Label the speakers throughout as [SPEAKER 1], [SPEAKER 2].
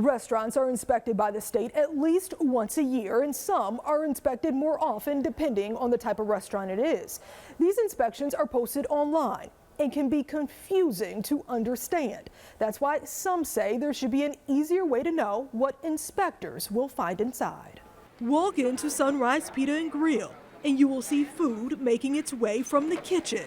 [SPEAKER 1] Restaurants are inspected by the state at least once a year, and some are inspected more often depending on the type of restaurant it is. These inspections are posted online and can be confusing to understand. That's why some say there should be an easier way to know what inspectors will find inside. Walk into Sunrise Pita and Grill and you will see food making its way from the kitchen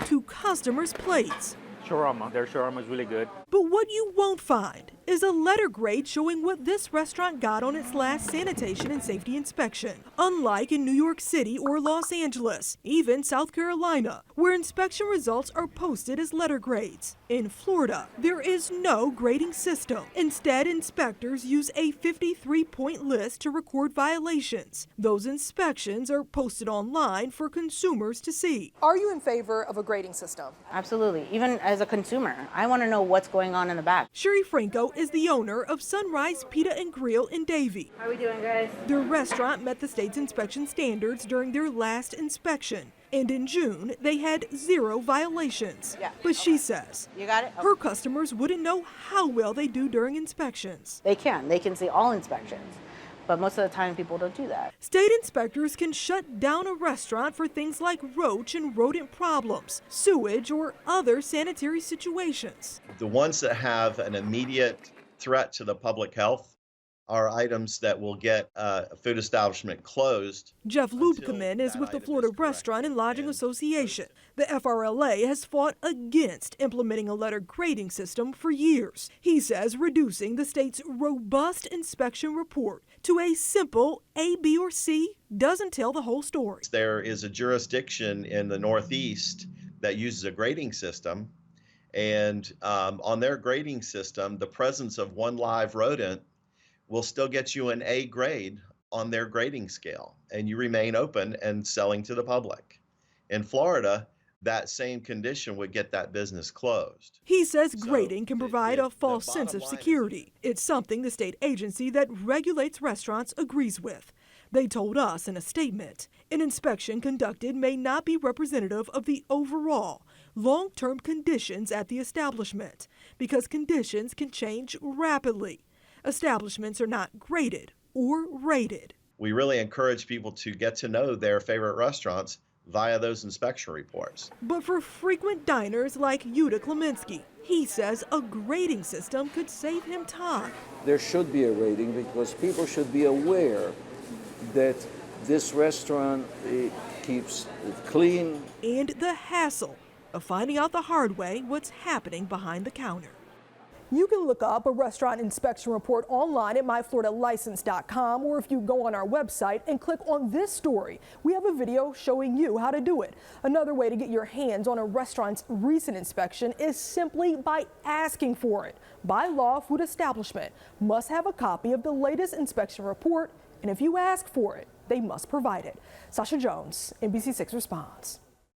[SPEAKER 1] to customers' plates.
[SPEAKER 2] Shawarma. Their shawarma is really good.
[SPEAKER 1] But what you won't find is a letter grade showing what this restaurant got on its last sanitation and safety inspection. Unlike in New York City or Los Angeles, even South Carolina, where inspection results are posted as letter grades. In Florida, there is no grading system. Instead, inspectors use a 53-point list to record violations. Those inspections are posted online for consumers to see. Are you in favor of a grading system?
[SPEAKER 3] Absolutely. Even as a consumer, I want to know what's going on in the back.
[SPEAKER 1] Sherry Franco is the owner of Sunrise Pita and Grill in Davie.
[SPEAKER 3] How are we doing, guys?
[SPEAKER 1] Their restaurant met the state's inspection standards during their last inspection. And in June, they had 0 violations.
[SPEAKER 3] Yeah.
[SPEAKER 1] But she says
[SPEAKER 3] You got it?
[SPEAKER 1] her customers wouldn't know how well they do during inspections.
[SPEAKER 3] They can see all inspections. But most of the time, people don't do that.
[SPEAKER 1] State inspectors can shut down a restaurant for things like roach and rodent problems, sewage, or other sanitary situations.
[SPEAKER 4] The ones that have an immediate threat to the public health are items that will get a food establishment closed.
[SPEAKER 1] Jeff Lubkeman is with the Florida Restaurant and Lodging Association. The FRLA has fought against implementing a letter grading system for years. He says reducing the state's robust inspection report to a simple A, B, or C doesn't tell the whole story.
[SPEAKER 4] There is a jurisdiction in the Northeast that uses a grading system, and on their grading system, the presence of one live rodent will still get you an A grade on their grading scale, and you remain open and selling to the public. In Florida, that same condition would get that business closed.
[SPEAKER 1] He says grading can provide a false sense of security. It's something the state agency that regulates restaurants agrees with. They told us in a statement, an inspection conducted may not be representative of the overall long-term conditions at the establishment because conditions can change rapidly. Establishments are not graded or rated.
[SPEAKER 4] We really encourage people to get to know their favorite restaurants via those inspection reports.
[SPEAKER 1] But for frequent diners like Yuta Kleminski, he says a grading system could save him time.
[SPEAKER 5] There should be a rating because people should be aware that this restaurant keeps it clean.
[SPEAKER 1] And the hassle of finding out the hard way what's happening behind the counter. You can look up a restaurant inspection report online at myfloridalicense.com, or if you go on our website and click on this story, we have a video showing you how to do it. Another way to get your hands on a restaurant's recent inspection is simply by asking for it. By law, food establishment must have a copy of the latest inspection report, and if you ask for it, they must provide it. Sasha Jones, NBC6 responds.